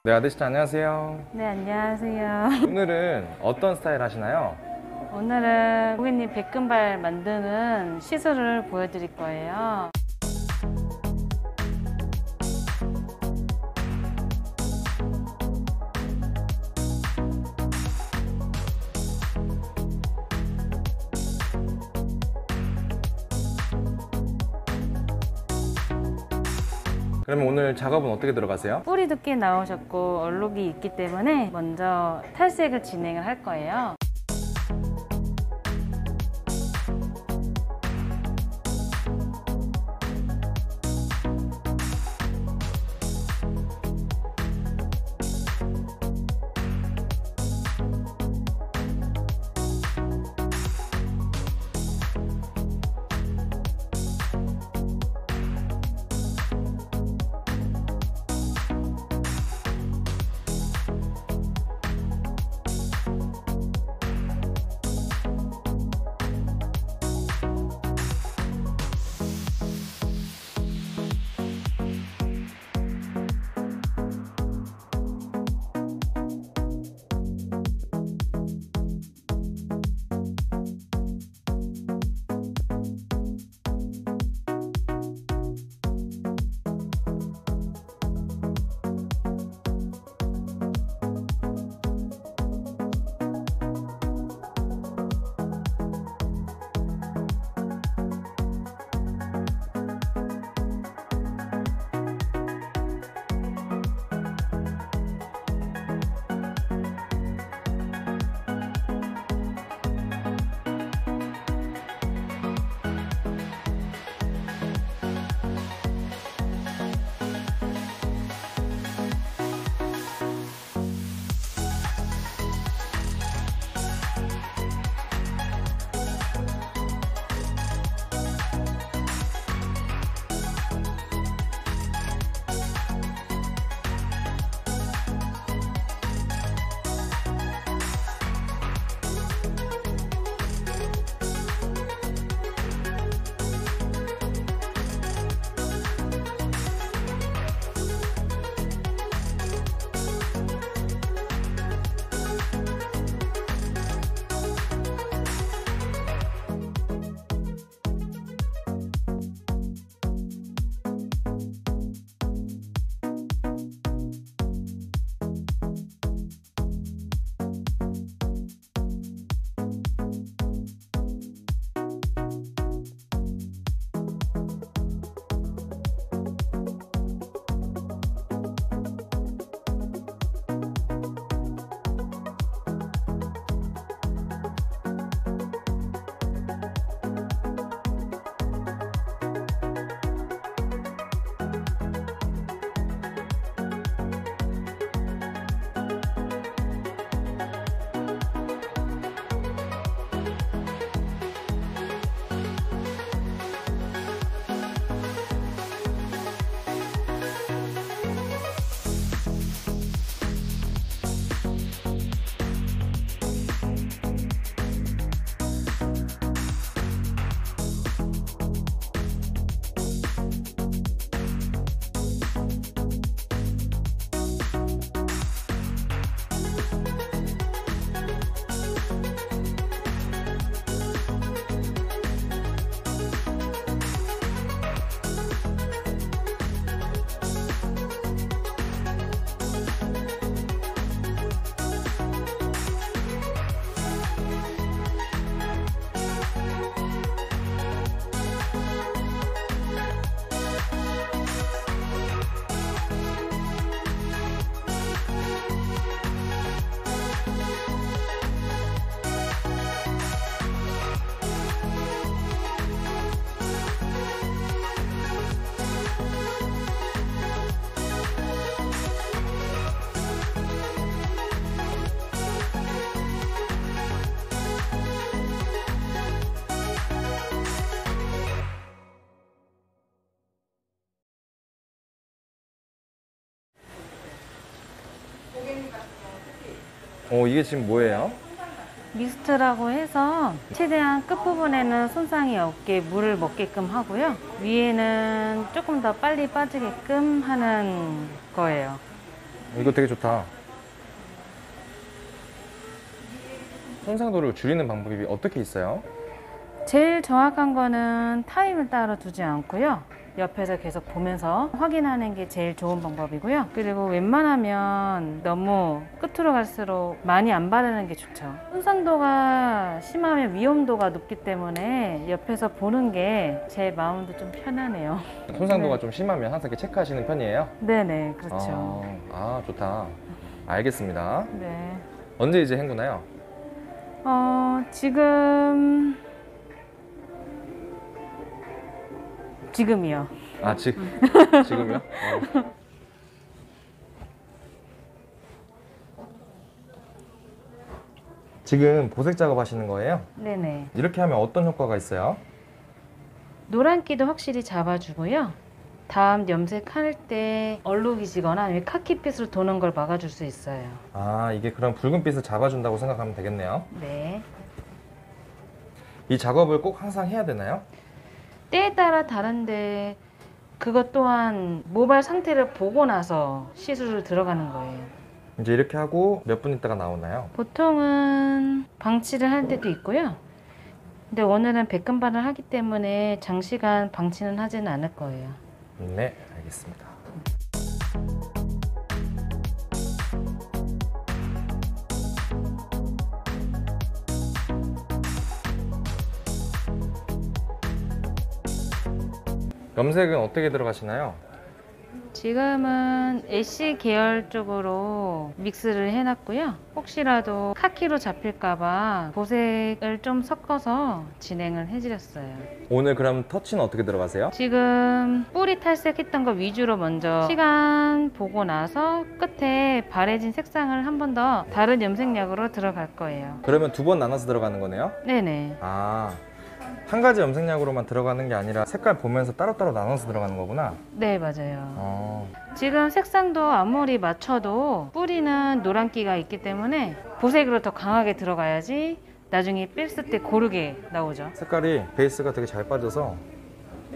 네, 아저씨 안녕하세요. 네, 안녕하세요. 오늘은 어떤 스타일 하시나요? 오늘은 고객님 백금발 만드는 시술을 보여드릴 거예요. 그러면 오늘 작업은 어떻게 들어가세요? 뿌리 두께 나오셨고 얼룩이 있기 때문에 먼저 탈색을 진행을 할 거예요. 이게 지금 뭐예요? 미스트라고 해서 최대한 끝부분에는 손상이 없게 물을 먹게끔 하고요. 위에는 조금 더 빨리 빠지게끔 하는 거예요. 이거 되게 좋다. 손상도를 줄이는 방법이 어떻게 있어요? 제일 정확한 거는 타임을 따로 두지 않고요. 옆에서 계속 보면서 확인하는 게 제일 좋은 방법이고요. 그리고 웬만하면 너무 끝으로 갈수록 많이 안 바르는 게 좋죠. 손상도가 심하면 위험도가 높기 때문에 옆에서 보는 게 제 마음도 좀 편하네요. 손상도가 네. 좀 심하면 항상 이렇게 체크하시는 편이에요? 네네, 그렇죠. 아, 좋다. 알겠습니다. 네. 언제 이제 헹구나요? 지금이요. 아, 지금요? 지금 보색 작업 하시는 거예요? 네네. 이렇게 하면 어떤 효과가 있어요? 노란기도 확실히 잡아주고요. 다음 염색할 때 얼룩이지거나 아니면 카키빛으로 도는 걸 막아줄 수 있어요. 아, 이게 그럼 붉은빛을 잡아준다고 생각하면 되겠네요. 네. 이 작업을 꼭 항상 해야 되나요? 때에 따라 다른데 그것 또한 모발 상태를 보고 나서 시술을 들어가는 거예요. 이제 이렇게 하고 몇 분 있다가 나오나요? 보통은 방치를 할 때도 있고요. 근데 오늘은 백금발을 하기 때문에 장시간 방치는 하지는 않을 거예요. 네, 알겠습니다. 염색은 어떻게 들어가시나요? 지금은 애쉬 계열 쪽으로 믹스를 해놨고요. 혹시라도 카키로 잡힐까봐 보색을 좀 섞어서 진행을 해드렸어요. 오늘 그럼 터치는 어떻게 들어가세요? 지금 뿌리 탈색했던 거 위주로 먼저 시간 보고 나서 끝에 바래진 색상을 한 번 더 다른 염색약으로 들어갈 거예요. 그러면 두 번 나눠서 들어가는 거네요? 네네. 아, 한 가지 염색약으로만 들어가는 게 아니라 색깔 보면서 따로따로 나눠서 들어가는 거구나. 네, 맞아요. 어, 지금 색상도 아무리 맞춰도 뿌리는 노란기가 있기 때문에 보색으로 더 강하게 들어가야지 나중에 뺐을 때 고르게 나오죠. 색깔이 베이스가 되게 잘 빠져서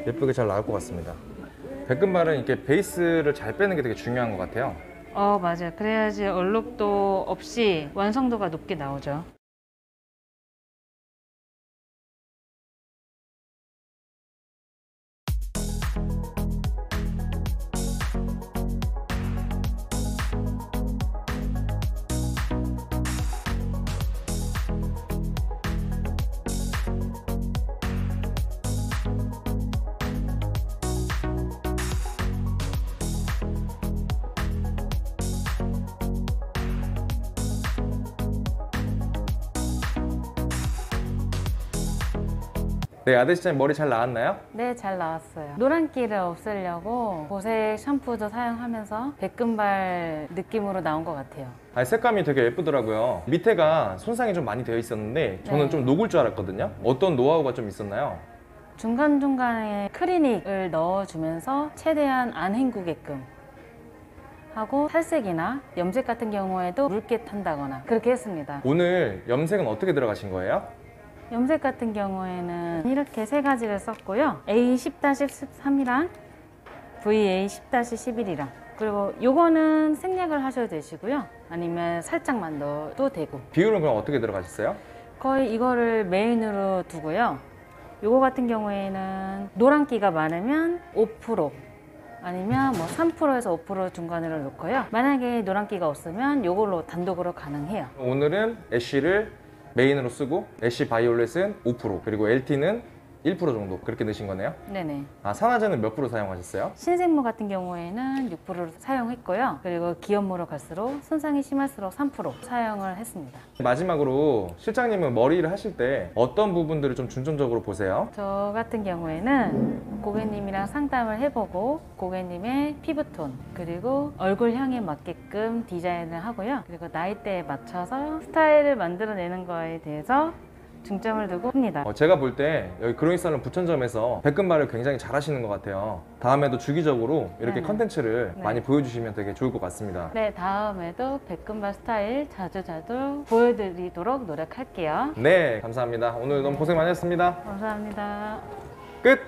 예쁘게 잘 나올 것 같습니다. 백금발은 이렇게 베이스를 잘 빼는 게 되게 중요한 것 같아요. 맞아요. 그래야지 얼룩도 없이 완성도가 높게 나오죠. 네, 아저씨님 머리 잘 나왔나요? 네, 잘 나왔어요. 노란기를 없애려고 보색 샴푸도 사용하면서 백금발 느낌으로 나온 것 같아요. 아니, 색감이 되게 예쁘더라고요. 밑에가 손상이 좀 많이 되어 있었는데 저는 네. 좀 녹을 줄 알았거든요. 어떤 노하우가 좀 있었나요? 중간중간에 클리닉을 넣어주면서 최대한 안 헹구게끔 하고 탈색이나 염색 같은 경우에도 묽게 탄다거나 그렇게 했습니다. 오늘 염색은 어떻게 들어가신 거예요? 염색 같은 경우에는 이렇게 세 가지를 썼고요. A10-13이랑 VA10-11이랑 그리고 요거는 생략을 하셔도 되시고요. 아니면 살짝만 넣어도 되고 비율은 그럼 어떻게 들어가셨어요? 거의 이거를 메인으로 두고요. 요거 같은 경우에는 노란기가 많으면 5% 아니면 뭐 3%에서 5% 중간으로 놓고요. 만약에 노란기가 없으면 요걸로 단독으로 가능해요. 오늘은 애쉬를 메인으로 쓰고 애쉬 바이올렛은 5% 그리고 LT는 1% 정도 그렇게 넣으신 거네요? 네네. 아, 산화제는 몇 프로 사용하셨어요? 신생모 같은 경우에는 6%를 사용했고요. 그리고 기염모로 갈수록 손상이 심할수록 3% 사용을 했습니다. 마지막으로 실장님은 머리를 하실 때 어떤 부분들을 좀 중점적으로 보세요? 저 같은 경우에는 고객님이랑 상담을 해보고 고객님의 피부톤 그리고 얼굴형에 맞게끔 디자인을 하고요. 그리고 나이대에 맞춰서 스타일을 만들어내는 거에 대해서 중점을 두고 합니다. 제가 볼 때 여기 그로이살론 부천점에서 백금발을 굉장히 잘 하시는 것 같아요. 다음에도 주기적으로 이렇게 네. 컨텐츠를 네. 많이 보여주시면 되게 좋을 것 같습니다. 네, 다음에도 백금발 스타일 자주 보여드리도록 노력할게요. 네, 감사합니다. 오늘 너무 고생 많으셨습니다. 감사합니다. 끝!